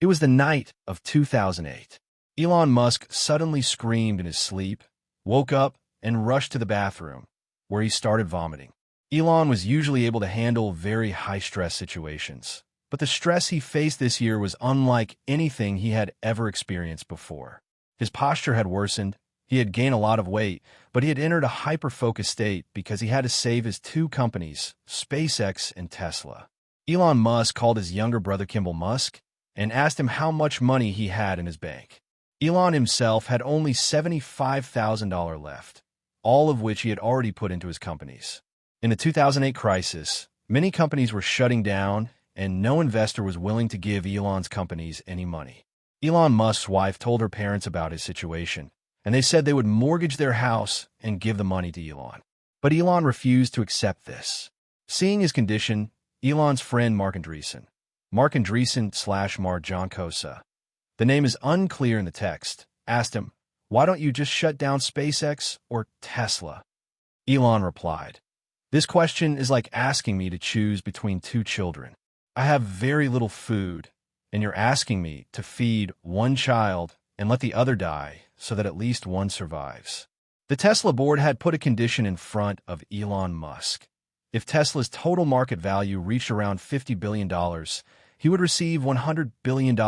It was the night of 2008. Elon Musk suddenly screamed in his sleep, woke up, and rushed to the bathroom, where he started vomiting. Elon was usually able to handle very high-stress situations, but the stress he faced this year was unlike anything he had ever experienced before. His posture had worsened, he had gained a lot of weight, but he had entered a hyper-focused state because he had to save his two companies, SpaceX and Tesla. Elon Musk called his younger brother Kimball Musk and asked him how much money he had in his bank. Elon himself had only $75,000 left, all of which he had already put into his companies. In the 2008 crisis, many companies were shutting down, and no investor was willing to give Elon's companies any money. Elon Musk's wife told her parents about his situation, and they said they would mortgage their house and give the money to Elon. But Elon refused to accept this. Seeing his condition, Elon's friend Marc Andreessen /Mar John Cosa, the name is unclear in the text, asked him, "Why don't you just shut down SpaceX or Tesla?" Elon replied, "This question is like asking me to choose between two children. I have very little food, and you're asking me to feed one child and let the other die so that at least one survives." The Tesla board had put a condition in front of Elon Musk. If Tesla's total market value reached around $50 billion, he would receive $100 billion,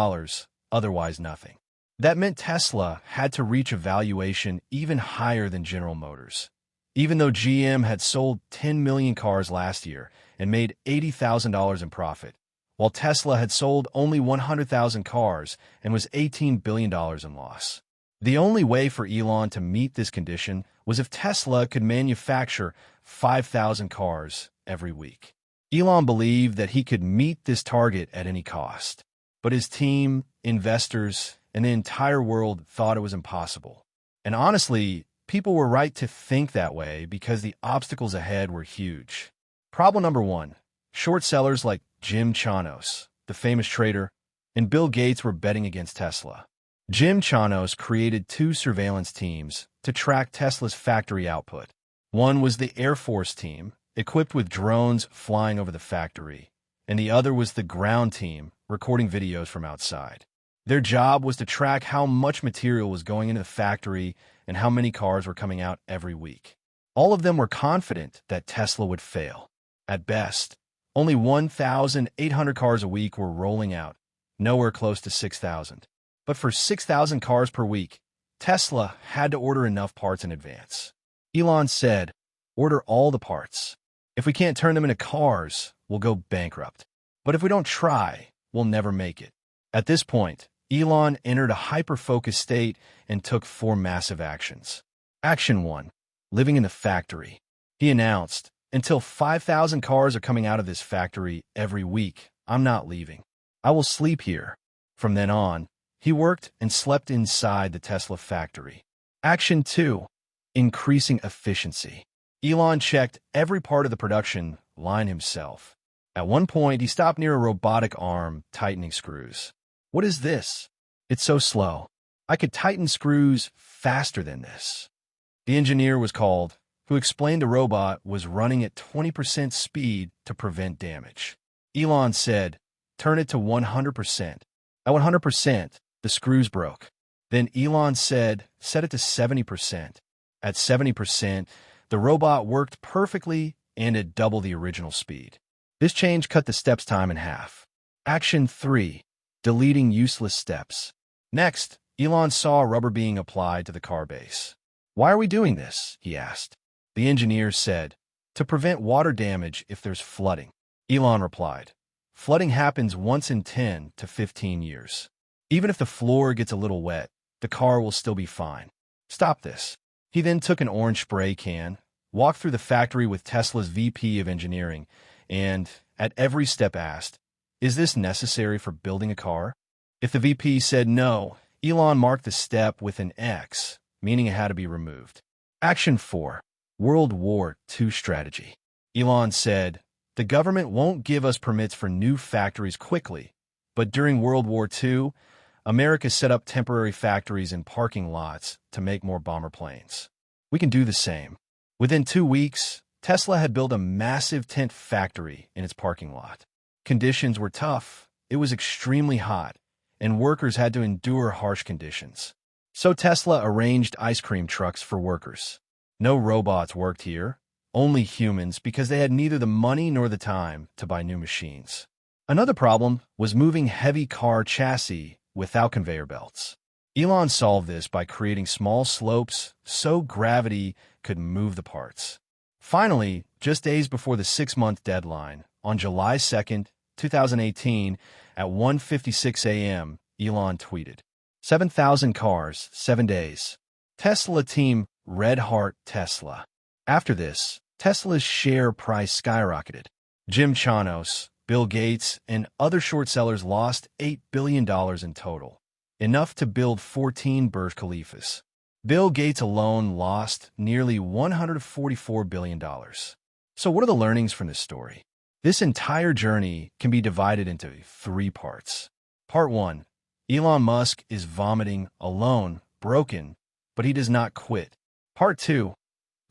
otherwise nothing. That meant Tesla had to reach a valuation even higher than General Motors. Even though GM had sold 10 million cars last year and made $80,000 in profit, while Tesla had sold only 100,000 cars and was $18 billion in loss. The only way for Elon to meet this condition was if Tesla could manufacture 5,000 cars every week. Elon believed that he could meet this target at any cost, but his team, investors, and the entire world thought it was impossible. And honestly, people were right to think that way because the obstacles ahead were huge. Problem number one, short sellers like Jim Chanos, the famous trader, and Bill Gates were betting against Tesla. Jim Chanos created two surveillance teams to track Tesla's factory output. One was the Air Force team, equipped with drones flying over the factory, and the other was the ground team, recording videos from outside. Their job was to track how much material was going into the factory and how many cars were coming out every week. All of them were confident that Tesla would fail. At best, only 1,800 cars a week were rolling out, nowhere close to 6,000. But for 6,000 cars per week, Tesla had to order enough parts in advance. Elon said, "Order all the parts. If we can't turn them into cars, we'll go bankrupt. But if we don't try, we'll never make it." At this point, Elon entered a hyper-focused state and took 4 massive actions. Action 1. Living in the factory. He announced, "Until 5,000 cars are coming out of this factory every week, I'm not leaving. I will sleep here." From then on, he worked and slept inside the Tesla factory. Action 2. Increasing efficiency. Elon checked every part of the production line himself. At one point, he stopped near a robotic arm tightening screws. "What is this? It's so slow. I could tighten screws faster than this." The engineer was called, who explained the robot was running at 20% speed to prevent damage. Elon said, "Turn it to 100%. At 100%, the screws broke." Then Elon said, "Set it to 70%. At 70%, the robot worked perfectly and at double the original speed. This change cut the steps time in half. Action 3. Deleting useless steps. Next, Elon saw rubber being applied to the car base. "Why are we doing this?" he asked. The engineer said, "To prevent water damage if there's flooding." Elon replied, "Flooding happens once in 10 to 15 years. Even if the floor gets a little wet, the car will still be fine. Stop this." He then took an orange spray can, walked through the factory with Tesla's VP of engineering, and, at every step asked, "Is this necessary for building a car?" If the VP said no, Elon marked the step with an X, meaning it had to be removed. Action 4. World War II strategy. Elon said, "The government won't give us permits for new factories quickly, but during World War II, America set up temporary factories in parking lots to make more bomber planes. We can do the same." Within 2 weeks, Tesla had built a massive tent factory in its parking lot. Conditions were tough. It was extremely hot, and workers had to endure harsh conditions. So Tesla arranged ice cream trucks for workers. No robots worked here, only humans, because they had neither the money nor the time to buy new machines. Another problem was moving heavy car chassis without conveyor belts. Elon solved this by creating small slopes so gravity could move the parts. Finally, just days before the 6-month deadline, on July 2nd, 2018, at 1:56 a.m., Elon tweeted, 7,000 cars, 7 days. Tesla team Red Heart Tesla. After this, Tesla's share price skyrocketed. Jim Chanos, Bill Gates, and other short sellers lost $8 billion in total, enough to build 14 Burj Khalifas. Bill Gates alone lost nearly $144 billion. So what are the learnings from this story? This entire journey can be divided into 3 parts. Part 1. Elon Musk is vomiting alone, broken, but he does not quit. Part 2.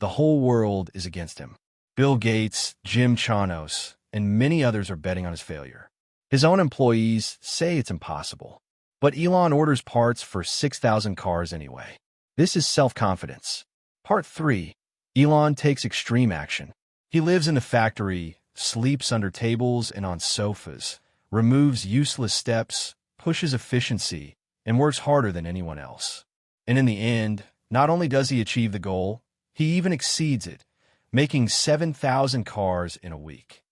The whole world is against him. Bill Gates, Jim Chanos, and many others are betting on his failure. His own employees say it's impossible. But Elon orders parts for 6,000 cars anyway. This is self-confidence. Part 3. Elon takes extreme action. He lives in the factory, sleeps under tables and on sofas, removes useless steps, pushes efficiency, and works harder than anyone else. And in the end, not only does he achieve the goal, he even exceeds it, making 7,000 cars in a week.